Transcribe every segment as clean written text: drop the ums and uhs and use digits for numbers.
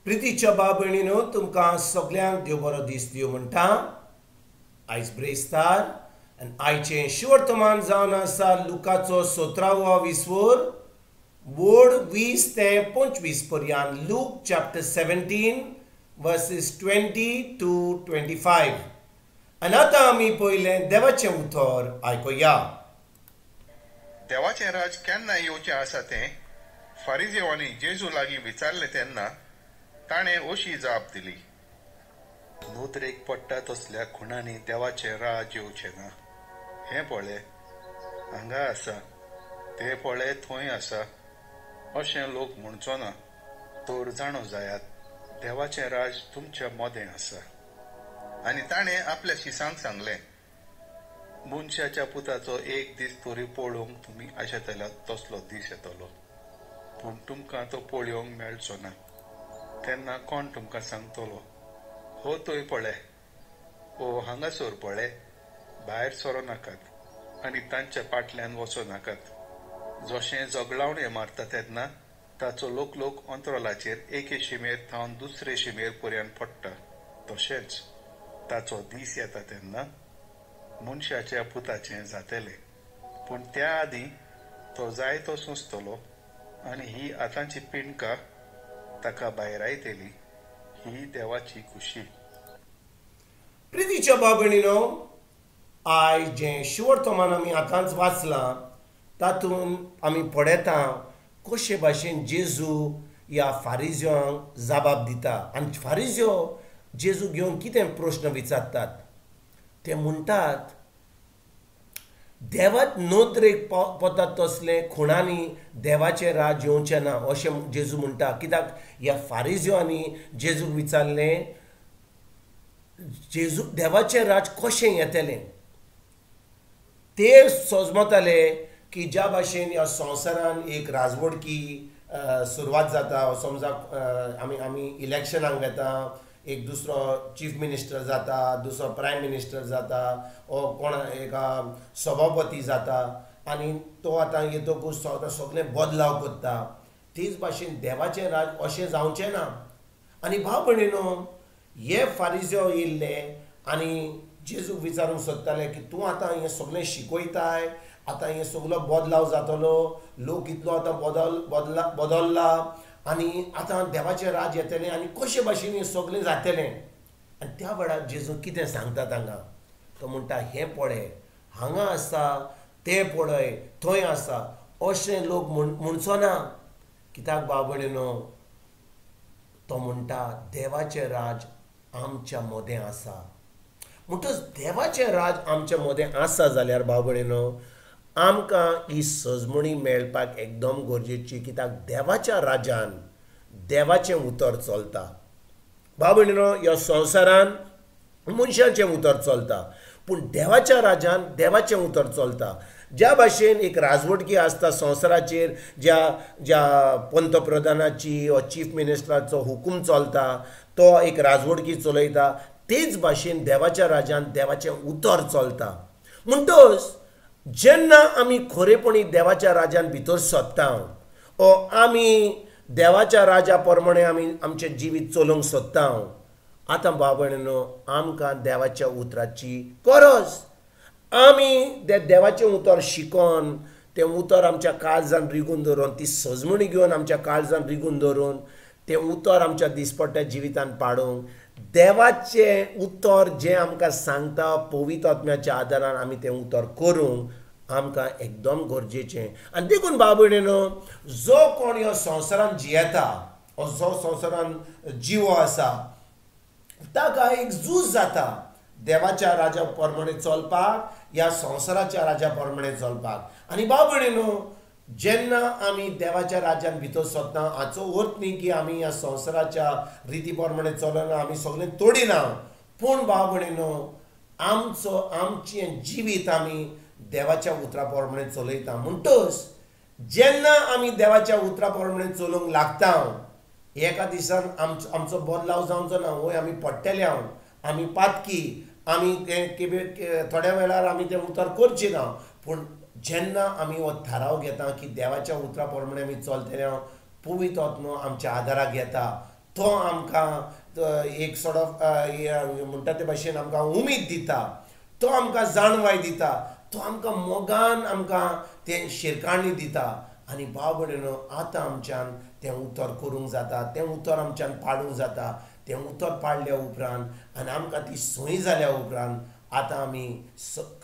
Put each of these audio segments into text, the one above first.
प्रितीच्या भाव भयणीनो तुमकां सगळ्यांक देव बरो दीस दिवं म्हणटा. आयज ब्रेस्तार आनी आयचें शिवर्तमान जावन आसा लुकाचो 17वा विसवोर वोड 20 ते 25 पर्यंत. Look chapter 17 versus 20 to 25. आनी आतां आमी पयलें देवाचें उतर आयकुया. देवाचें राज केन्ना येवचें आसा तें फारिजेवांनी जेजू लागीं विचारलें तेन्ना ताणें अशी जाप दिली. नोदरेक पडटा तसल्या खुणांनी देवाचें राज येवचें ना. हें पळय हांगा आसा, तें पळय थंय आसा अशें लोक म्हणचो ना. तर जाणो जायात देवाचें राज तुमच्या मोदें आसा. आनी ताणें आपल्या शिसांक सांगलें, मनशाच्या पुताचो एक दीस तरी पळोवंक तुमी आशेतल्यात तसलो दीस येतलो, पूण तुमकां तो पळोवंक मेळचो ना. तेन्ना कोण तुमकां सांगतलो, हो थंय पळय, ओ हांगासर पळय, भायर सरो नाकात आनी तांच्या फाटल्यान वचो नाकात. जशें जगलावणे मारता तेन्ना ताचो लोक अंतराळाचेर एके शिमेर थावन दुसरे शिमेर पर्यंत पडटा, तशेंच ताचो दीस येता तेन्ना मनशाच्या पुताचें जातलें. पूण त्या आदीं तो जाय तो सुचतलो आनी ही आतांची पिणकां ताका भायर आयतली. ही देवाची खुशी. प्रितीच्या भाव भयणीनो, आयज जें शिवर्तमान आमी आतांच वाचलां तातूंत आमी पळयता कशे भाशेन जेजू ह्या फारिज्यांक जबाब दिता. आनी फारिज्यो जेजू घेवन कितें प्रश्न विचारतात. ते म्हणटात देवात नोदरेक पडटात तसलें खुणांनी देवाचें राज येवचें ना अशें जेजू म्हणटा. कित्याक ह्या फारिज्यांनी जेजूक विचारलें जेजू देवाचें राज कशें येतलें. ते सोजमताले की ज्या भाशेन ह्या संवसारान एक राजवडकी सुरवात जाता. समजा आमी इलेक्शनाक घेता, एक दुसरो चीफ मिनिस्टर जाता, दुसरो प्रायम मिनिस्टर जाता, ओ कोण एका सभापती जाता आनी तो आतां येतकूच सगळें बदलाव करता. तेच भाशेन देवाचें राज अशें जावचें ना. आनी भाव भयणीनो, हे फारिज्यो येयल्ले आनी जेजूक विचारूंक सोदताले की तूं आतां हें सगळें शिकयताय, आतां हें सगळो बदलाव जातलो, लोक इतलो आतां बदलला आनी आतां देवाचें राज येतलें आनी कशे भाशेन हें सगळें जातलें. आनी त्या वेळार जेजू कितें सांगता तांकां, तो म्हणटा हें पळय हांगा आसा, तें पळय थंय आसा अशें लोक म्हणचो ना. कित्याक भाव भयणीनो, तो म्हणटा देवाचें राज आमच्या मदें आसा. म्हणटच देवाचें राज आमच्या मदें आसा जाल्यार भाव भयणीनो आमकां ही सजमणी मेळपाक एकदम गरजेची. कित्याक देवाच्या राजान देवाचें उतर चलता. भाव भयणीनो, ह्या संवसारान मनशाचें उतर चलता, पूण देवाच्या राजान देवाचें उतर चलता. ज्या भाशेन एक राजवटकी आसता संवसाराचेर, ज्या पंतप्रधानाची वा चीफ मिनिस्टराचो हुकूम चलता, तो एक राजवटकी चलयता, तेच भाशेन देवाच्या राजान देवाचें उतर चलता. म्हणटच जेन्ना आमी खरेपणी देवाच्या राजान भितर सोदता ओ आमी देवाच्या राजा प्रमाणे आमी आमचें जिवीत चलोवंक सोदता, आतां भाव भयणीनो आमकां देवाच्या उतराची गरज. आमी देवाचें उतर शिकोन तें उतर आमच्या काळजान रिगून धरून, ती सजमणी घेवन आमच्या काळजान रिगून धरून तें उतर आमच्या दिसपट्ट्या जिवितान पाडूंक देवाचें उतर जें आमकां सांगता पवित्र आत्म्याच्या आदारान आमी तें उतर करूंक आमकां एकदम गरजेचें. आनी देखून भाव भयणीनो, जो कोण ह्या संवसारान जियेता ओ जो संवसारान जिवो आसा ताका एक झूज जाता देवाच्या राजा प्रमाणे चलपाक, ह्या संवसाराच्या राजा प्रमाणे चलपाक. आनी भाव भयणीनो, जेन्ना आमी देवाच्या राज्यान भितर सोदता हाचो अर्थ न्ही की आमी ह्या संवसाराच्या रिती प्रमाणे चलना, आमी सगळें तोडिना. पूण भाव भयणीनो, आमचें जिवीत आमी देवाच्या उतरा प्रमाणे चलयता. म्हणटच जेन्ना आमी देवाच्या उतरा प्रमाणे चलोवंक लागता, एका दिसान आमचो बदलाव जावचो ना. वय आमी पडटले, आमी पातकी, आमी थोड्या वेळार आमी तें उतर करचें ना. पूण जेन्ना आमी हो थाराव घेता की देवाच्या उतरा प्रमाणे आमी चलतले, पवित्र आत्मो आमच्या आदाराक घेता, तो आमकां एक सॉर्ट ऑफ म्हणटा ते भाशेन आमकां उमेद दिता, तो आमकां जाणवाय दिता, तो आमकां मोगान आमकां तें शिरकाणणी दिता. आनी भाव भयणीनो, आतां आमच्यान तें उतर करूंक जाता, तें उतर आमच्यान पाडूंक जाता. तें उतर पाडल्या उपरांत आनी आमकां ती संवय जाल्या उपरांत आतां आमी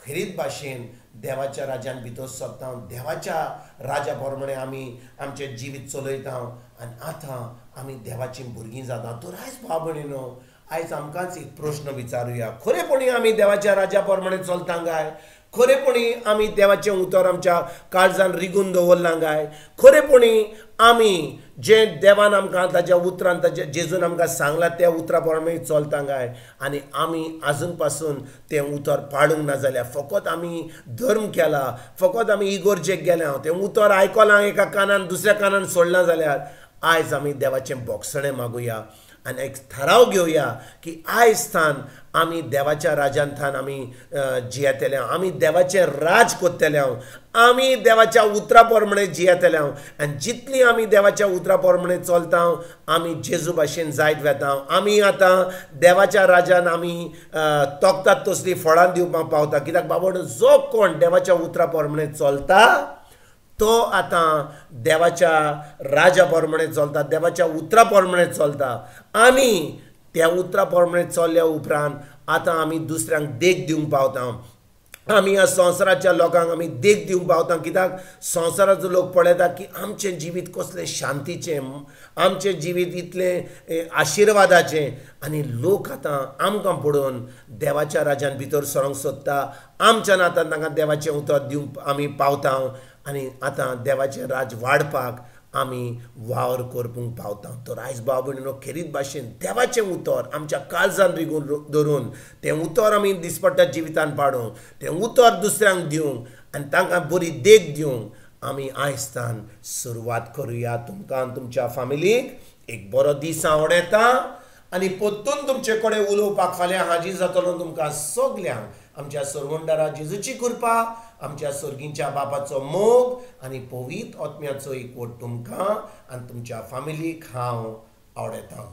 खरीच भाशेन देवाच्या राज्यान भितर सरता, देवाच्या राजा प्रमाणे आमी आमचें जिवीत चलयता आनी आतां आमी देवाचीं भुरगीं जाता. तर आयज भाव भयणीनो, आयज आमकांच एक प्रश्न विचारुया, खरेपणी आमी देवाच्या राजा प्रमाणे चलता काय? खरेपणी आमी देवाचें उतर आमच्या काळजान रिगून दवरलां काय? खरेपणी आमी जें देवान आमकां ताच्या उतरान जेजून आमकां सांगलां त्या उतरा प्रमाणे चलता काय? आनी आमी आजून पासून तें उतर पाडूंक ना जाल्यार फकत आमी धर्म केला, फकत आमी इगोर्जेक गेल्या, तें उतर आयकलां एका कानान दुसऱ्या कानान सोडलां जाल्यार आयज आमी देवाचें बोगसणें मागुया आनी एक थाराव घेवया की आयज थान आमी देवाच्या राजान थान आमी जियेतले, आमी देवाचें राज करतले, आमी देवाच्या उतरा प्रमाणे जियेतले. आनी जितली आमी देवाच्या उतरा प्रमाणे चलता आमी जेजू भाशेन जायत वेता. आमी आतां देवाच्या राजान आमी तोखतात तसली फळां दिवपाक पावता. कित्याक बाबा, जो कोण देवाच्या उतरा प्रमाणे चलता तो आतां देवाच्या राजा प्रमाणे चलता, देवाच्या उतरा प्रमाणे चलता. आमी त्या उतरा प्रमाणे चलल्या उपरांत आतां आमी दुसऱ्यांक देख दिवंक पावता. आमी ह्या संवसाराच्या लोकांक आमी देख दिवंक पावता. कित्याक संवसाराचो लोक पळयता की आमचें जिवीत कसलें शांतीचें, आमचें जिवीत इतलें आशिर्वादाचें, आनी लोक आतां आमकां पळोवन देवाच्या राज्यान भितर सरोंक सोदता. आमच्यान आतां तांकां देवाचें उतर दिवंक आमी पावता आनी आतां देवाचें राज वाडपाक आमी वावर करपूंक पावता. तर आयज भाव भयणीनो, खरीच भाशेन देवाचें उतर आमच्या काळजान रिगून धरून तें उतर आमी दिसपट्ट्या जिवितान पाडूंक, तें उतर दुसऱ्यांक दिवंक आनी तांकां बरी देख दिवंक आमी आयज तान सुरवात करुया. तुमकां आनी तुमच्या फॅमिलीक एक बरो दीस हांव येता आनी परतून तुमचे कडेन उलोवपाक फाल्यां हाजीर जातलो. तुमकां सगल्यांक आमच्या सर्वंडारा जेजूची कृपा, आमच्या सर्गींच्या बापाचो मोग आनी पवित्र आत्म्याचो एकवट तुमकां आनी तुमच्या फॅमिलीक हांव आवडयतां.